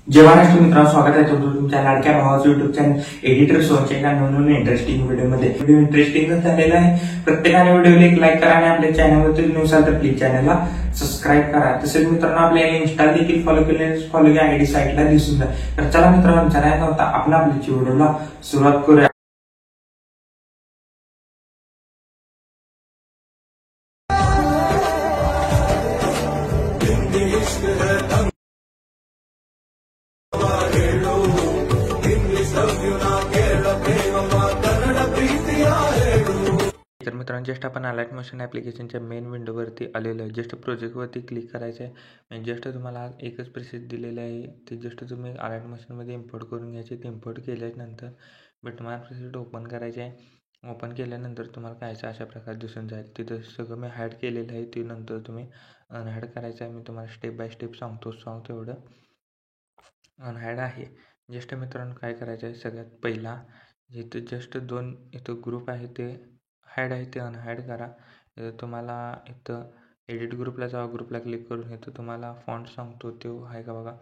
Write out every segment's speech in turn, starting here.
जय महाराष्ट्र मित्रांनो, स्वागत आहे तुमचं तुमच्या लाडक्या भावाचं युट्यूब चॅनल एडिटर सोनच्या एका नवीन इंटरेस्टिंग व्हिडिओमध्ये. व्हिडिओ इंटरेस्टिंगच झालेला आहे. प्रत्येकाने व्हिडिओला एक लाईक करा आणि आपल्या चॅनलवरती नसाल तर प्लीज चॅनलला सबस्क्राईब करा. तसेच मित्रांनो, आपल्याला इन्स्टा देखील फॉलो या आयडी साईटला दिसून जाईल. तर चला मित्रांनो, चॅनल नव्हता आपण आपल्या व्हिडिओला सुरुवात करूया. तर मित्रांनो, जस्ट आपण अलाइट मोशन ॲप्लिकेशनच्या मेन विंडोवरती आलेलो आहे. जस्ट प्रोजेक्टवरती क्लिक करायचं आहे. म्हणजे जस्ट तुम्हाला एकच प्रेसेस दिलेलं आहे, ते जस्ट तुम्ही अलाइट मोशनमध्ये इम्पोर्ट करून घ्यायचे. ते इम्पोर्ट केल्यानंतर बिटमॅप प्रेसेस ओपन करायचे आहे. ओपन केल्यानंतर तुम्हाला कायचं अशा प्रकारे दिसून जाईल. तिथं सगळं मी हाईड केलेलं आहे, ते नंतर तुम्ही अनहाईड करायचं आहे. मी तुम्हाला स्टेप बाय स्टेप सांगतो तेवढं अनहाईड आहे. जस्ट मित्रांनो, काय करायचं आहे, सगळ्यात पहिला इथं जस्ट दोन इथं ग्रुप आहे, ते हाईड आहे, ते अनहाईड करा. तुम्हाला इथं एडिट ग्रुपला जावा. ग्रुपला क्लिक करून इथं तुम्हाला फॉन्ट सांगतो तो आहे का बघा.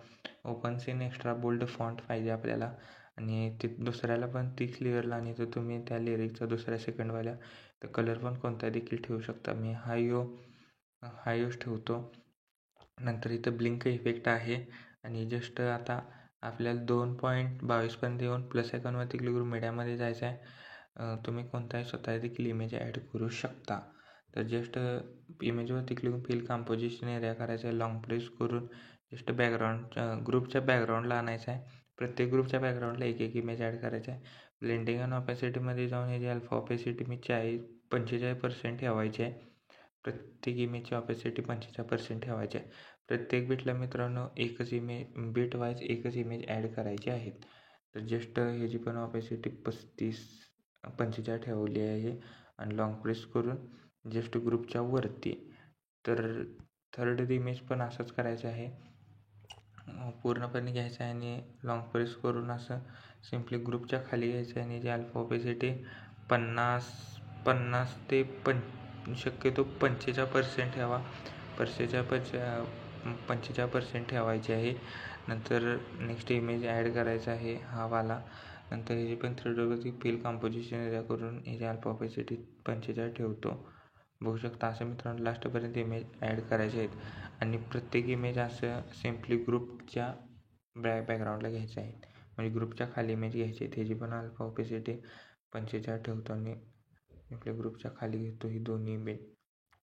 Open scene extra bold font पाहिजे आपल्याला. आणि ते दुसऱ्याला पण 30 लेअरला, आणि तर तुम्ही त्या लिरिकचा दुसऱ्या सेकंडवाल्या तर कलर पण कोणता देखील ठेवू शकता. मी हायोच ठेवतो. नंतर इथं ब्लिंक इफेक्ट आहे. आणि जस्ट आता आपल्याला 2.22 पर्यंत येऊन प्लस आयकॉनवरती क्लिक करून मीडियामध्ये जायचं आहे. तुम्ही कोणताही स्वतः देखील इमेज ॲड करू शकता. तर जस्ट इमेजवरती क्लिक करून फिल कंपोजिशन एरिया करायचा आहे. लॉंग प्रेस करून जस्ट ग्रुपच्या बॅकग्राऊंडला आणायचं आहे. प्रत्येक ग्रुपच्या बॅकग्राऊंडला एक एक इमेज ॲड करायचा आहे. ब्लेंडिंग अँड ऑपॅसिटीमध्ये जाऊन याची अल्फा ऑपॅसिटी मी 45% ठेवायची आहे. प्रत्येक इमेजची ऑपॅसिटी 45% ठेवायची आहे. प्रत्येक बिटला मित्रांनो बिट वाईज एकच इमेज ॲड करायची आहेत. तर जस्ट ह्याची पण ऑपॅसिटी 45 ठेवली आहे. आणि लॉंग प्रेस करून जस्ट ग्रुपच्या वरती. तर थर्ड इमेज पण असंच करायचं आहे. पूर्णपणे घ्यायचं आहे आणि लॉंग प्रेस करून असं सिम्पली ग्रुपच्या खाली घ्यायचं आहे. आणि जी अल्फा ऑपॅसिटी 50 ते शक्यतो 45% ठेवा. 45% ठेवायची आहे. नंतर नेक्स्ट इमेज ॲड करायचा आहे हा वाला. नंतर ह्याची पण थ्रेडवरती फिल कंपोजिशन एरिया करून ह्याची अल्फा ऑपॅसिटी 45 ठेवतो. बघू शकता. असं मित्रांनो लास्टपर्यंत इमेज ॲड करायचे आहेत. आणि प्रत्येक इमेज असं सिम्पली ग्रुपच्या बॅकग्राऊंडला घ्यायचं आहे. म्हणजे ग्रुपच्या खाली इमेज घ्यायची आहे. त्याची पण अल्फा ऑपॅसिटी 45 ठेवतो आणि आपल्या ग्रुपच्या खाली घेतो ही दोन्ही इमेज.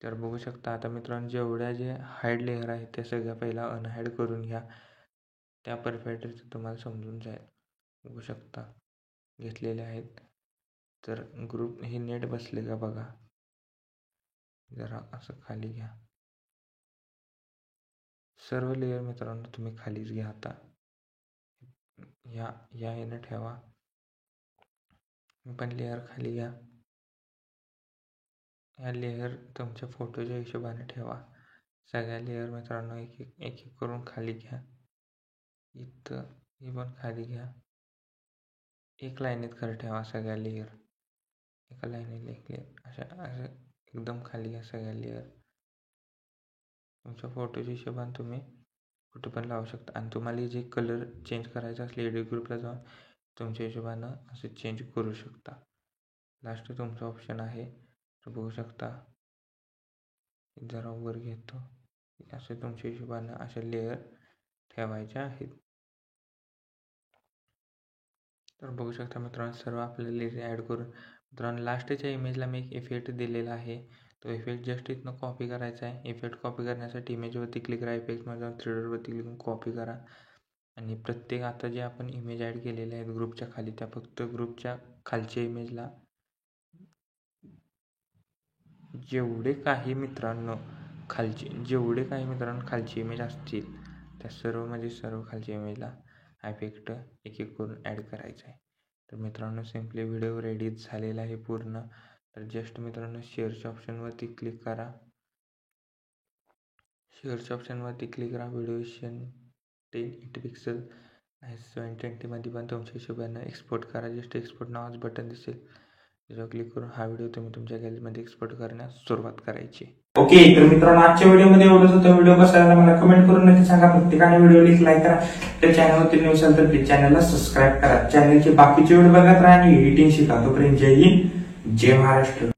तर बघू शकता. आता मित्रांनो, जेवढ्या जे हाईड लेअर आहेत त्या सगळ्या पहिला अनहाईड करून घ्या. त्या परफेक्ट तुम्हाला समजून जाईल. बघू शकता घेतलेले आहेत. तर ग्रुप हे नेट बसले का बघा. जरा असं खाली घ्या. सर्व लेअर मित्रांनो तुम्ही खालीच घ्या. आता या ह्यानं ठेवा. पण लेअर खाली घ्या. ह्या लेअर तुमच्या फोटोच्या हिशोबाने ठेवा. सगळ्या लेअर मित्रांनो एक एक करून खाली घ्या. इथं हे पण खाली घ्या. एक लाईनीत खरं ठेवा सगळ्या लेअर. एका लाईनीत एक लेअर असं एकदम खाली घ्या सगळ्या लेअर. तुमच्या फोटोच्या हिशोबाने तुम्ही कुठं पण लावू शकता. आणि तुम्हाला जे कलर चेंज करायचा असले एडिट ग्रुपला जाऊन तुमच्या हिशोबानं असं चेंज करू शकता. लास्ट तुमचा ऑप्शन आहे. तर बघू शकता. जरा वर घेतो. असे तुमच्या हिशोबानं अशा लेअर ठेवायच्या आहेत. तर बघू शकता मित्रांनो, सर्व आपल्याला लेअर ॲड करून मित्रांनो लास्टच्या इमेजला मी एक इफेक्ट दिलेला आहे. तो इफेक्ट जस्ट इथनं कॉपी करायचा आहे. इफेक्ट कॉपी करण्यासाठी इमेजवरती क्लिक करा. इफेक्टमध्ये जाऊन थ्रेडरवरती क्लिक करून कॉपी करा. आणि प्रत्येक आता जे आपण इमेज ॲड केलेले आहेत ग्रुपच्या खाली, त्या फक्त ग्रुपच्या खालच्या इमेजला जेवढे काही मित्रांनो खालची इमेज असतील त्या सर्व खालच्या इमेजला हा इफेक्ट एक एक करून ॲड करायचा आहे. तर मित्रांनो, सिम्पली व्हिडिओ रेडी झालेला आहे पूर्ण. तर जस्ट मित्रांनो शेअरच्या ऑप्शनवरती क्लिक करा. व्हिडिओशन 1080 पिक्सल 720मध्ये पण तुमच्या हिशोबानं एक्सपोर्ट करा. जस्ट एक्सपोर्ट नावाचं बटन दिसेल, त्याच्यावर क्लिक करून हा व्हिडिओ तुम्ही तुमच्या गॅलरीमध्ये एक्सपोर्ट करण्यास सुरुवात करायची. ओके, तर मित्रांनो आजच्या व्हिडिओमध्ये एवढंच होतं. व्हिडिओ कसा आला मला कमेंट करून नक्की सांगा. प्रत्येकाने व्हिडिओ लाईक करा. त्या चॅनलवरती न्यू असाल तर प्लीज चॅनलला सबस्क्राईब करा. चॅनलचे बाकीचे व्हिडिओ बघत राहा आणि एडिटिंग शिका. तोपर्यंत जय हिंद, जय महाराष्ट्र.